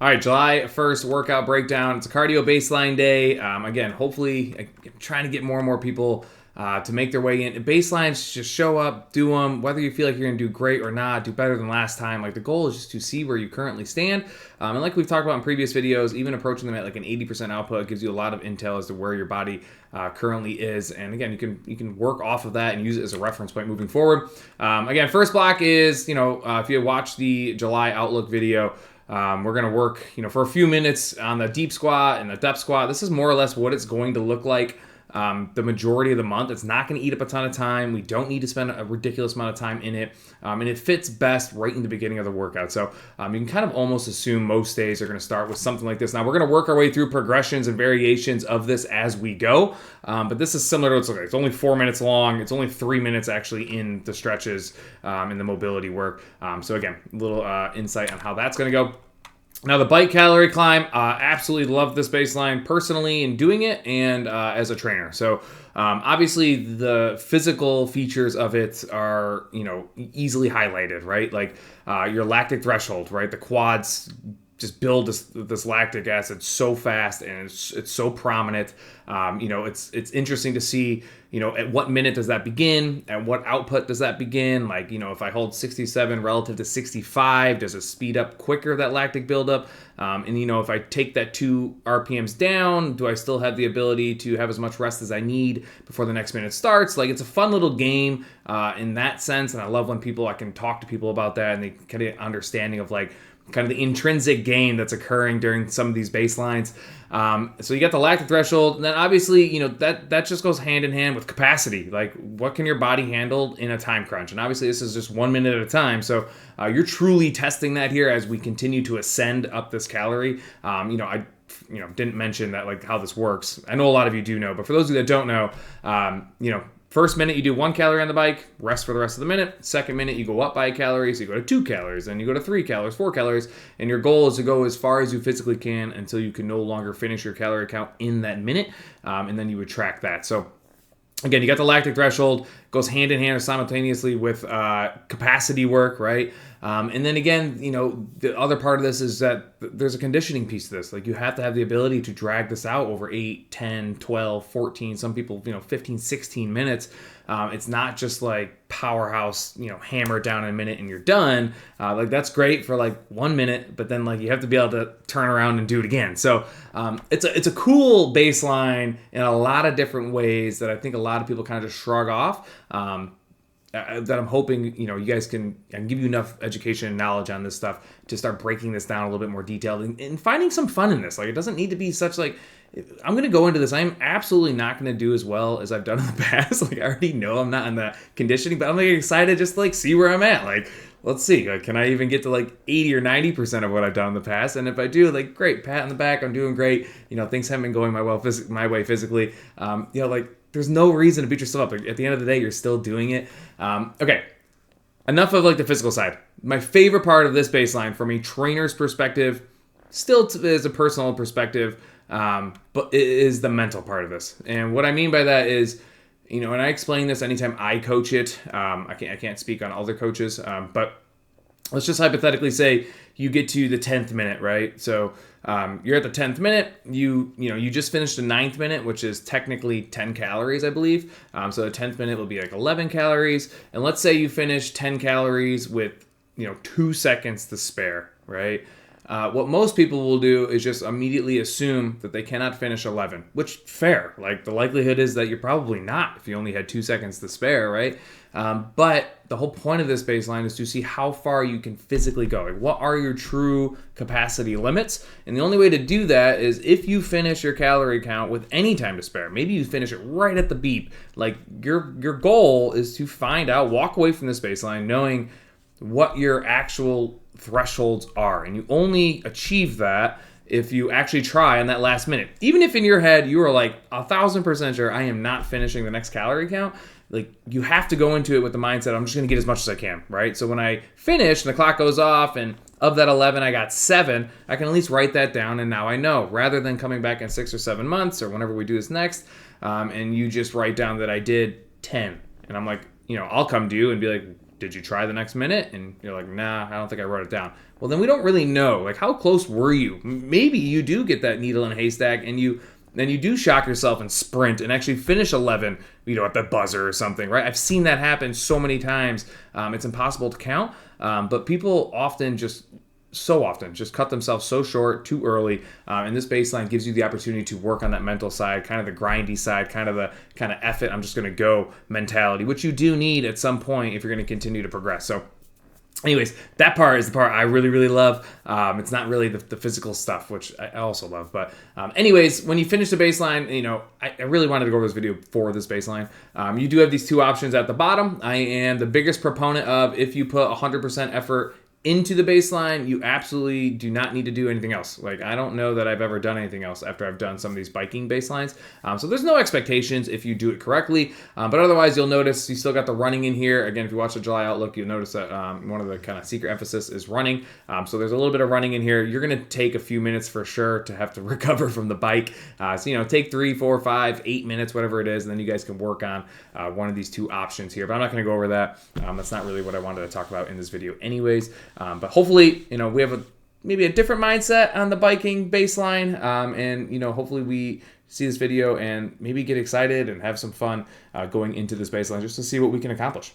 All right, July 1st workout breakdown. It's a cardio baseline day. Again, hopefully, I'm trying to get more and more people to make their way in. Baselines, just show up, do them, whether you feel like you're going to do great or not, do better than last time. Like, the goal is just to see where you currently stand. And like we've talked about in previous videos, even approaching them at like an 80% output gives you a lot of intel as to where your body currently is. And again, you can work off of that and use it as a reference point moving forward. Again, first block is, if you watch the July Outlook video, we're going to work, for a few minutes on the deep squat and the depth squat. This is more or less what it's going to look like the majority of the month. It's not going to eat up a ton of time. We don't need to spend a ridiculous amount of time in it. And it fits best right in the beginning of the workout. So you can kind of almost assume most days are going to start with something like this. Now, we're going to work our way through progressions and variations of this as we go. But this is similar to what's okay. It's only 4 minutes long. It's only 3 minutes actually in the stretches in the mobility work. So again, a little insight on how that's going to go. Now, the bike calorie climb, absolutely love this baseline personally in doing it and as a trainer. So obviously the physical features of it are, easily highlighted, right? Like your lactic threshold, right? The quads just build this lactic acid so fast and it's so prominent. It's interesting to see, at what minute does that begin? At what output does that begin? Like, if I hold 67 relative to 65, does it speed up quicker, that lactic buildup? If I take that 2 RPMs down, do I still have the ability to have as much rest as I need before the next minute starts? Like, it's a fun little game in that sense. And I love when I can talk to people about that and they kind of get understanding of like, kind of the intrinsic gain that's occurring during some of these baselines. So you got the lactic threshold, and then obviously, that just goes hand in hand with capacity. Like, what can your body handle in a time crunch? And obviously, this is just 1 minute at a time. So you're truly testing that here as we continue to ascend up this calorie. I didn't mention that, like, how this works. I know a lot of you do know, but for those of you that don't know, first minute, you do 1 calorie on the bike, rest for the rest of the minute. Second minute, you go up by a calorie, so you go to 2 calories, then you go to 3 calories, 4 calories, and your goal is to go as far as you physically can until you can no longer finish your calorie count in that minute, and then you would track that. So again, you got the lactic threshold, goes hand in hand or simultaneously with capacity work, right? And then again, the other part of this is that there's a conditioning piece to this. Like, you have to have the ability to drag this out over 8, 10, 12, 14, some people, 15, 16 minutes. It's not just like powerhouse, hammer it down in a minute and you're done. Like, that's great for like 1 minute, but then like you have to be able to turn around and do it again. So it's a cool baseline in a lot of different ways that I think a lot of people kind of just shrug off. That I'm hoping, you guys can give you enough education and knowledge on this stuff to start breaking this down a little bit more detailed and finding some fun in this. Like, it doesn't need to be such like, I'm going to go into this. I'm absolutely not going to do as well as I've done in the past. Like, I already know I'm not in the conditioning, but I'm like excited just to like see where I'm at. Like, let's see, like, can I even get to like 80 or 90% of what I've done in the past? And if I do, like, great, pat on the back, I'm doing great. Things haven't been going my way physically. There's no reason to beat yourself up. At the end of the day, you're still doing it. Okay, enough of like the physical side. My favorite part of this baseline from a trainer's perspective, still is a personal perspective, but it is the mental part of this. And what I mean by that is, and I explain this anytime I coach it. I can't speak on other coaches, but let's just hypothetically say you get to the 10th minute, right? So you're at the 10th minute. You just finished the 9th minute, which is technically 10 calories, I believe. So the 10th minute will be like 11 calories. And let's say you finish 10 calories with 2 seconds to spare, right? What most people will do is just immediately assume that they cannot finish 11, which fair. Like, the likelihood is that you're probably not if you only had 2 seconds to spare, right? But the whole point of this baseline is to see how far you can physically go. Like, what are your true capacity limits? And the only way to do that is if you finish your calorie count with any time to spare. Maybe you finish it right at the beep. Like, your goal is to find out, walk away from this baseline knowing what your actual thresholds are. And you only achieve that if you actually try on that last minute. Even if in your head you are like 1,000% sure I am not finishing the next calorie count, like, you have to go into it with the mindset, I'm just going to get as much as I can, right? So when I finish and the clock goes off and of that 11 I got 7, I can at least write that down and now I know, rather than coming back in 6 or 7 months or whenever we do this next, and you just write down that I did 10. And I'm like, I'll come to you and be like, Did you try the next minute? And you're like, nah, I don't think I wrote it down. Well, then we don't really know. Like, how close were you? Maybe you do get that needle in a haystack, and you do shock yourself and sprint and actually finish 11, at the buzzer or something, right? I've seen that happen so many times. It's impossible to count, but people so often just cut themselves so short too early, and this baseline gives you the opportunity to work on that mental side, kind of the grindy side, kind of F it, I'm just going to go mentality, which you do need at some point if you're going to continue to progress. So anyways, that part is the part I really, really love. It's not really the physical stuff, which I also love. But anyways, when you finish the baseline, I really wanted to go over this video for this baseline. You do have these two options at the bottom. I am the biggest proponent of, if you put 100% effort into the baseline, you absolutely do not need to do anything else. Like, I don't know that I've ever done anything else after I've done some of these biking baselines. So there's no expectations if you do it correctly. But otherwise, you'll notice you still got the running in here. Again, if you watch the July Outlook, you'll notice that one of the kind of secret emphasis is running. So there's a little bit of running in here. You're going to take a few minutes for sure to have to recover from the bike. So, take 3, 4, 5, 8 minutes, whatever it is, and then you guys can work on one of these two options here. But I'm not going to go over that. That's not really what I wanted to talk about in this video anyways. But hopefully, we have maybe a different mindset on the biking baseline. And hopefully we see this video and maybe get excited and have some fun going into this baseline just to see what we can accomplish.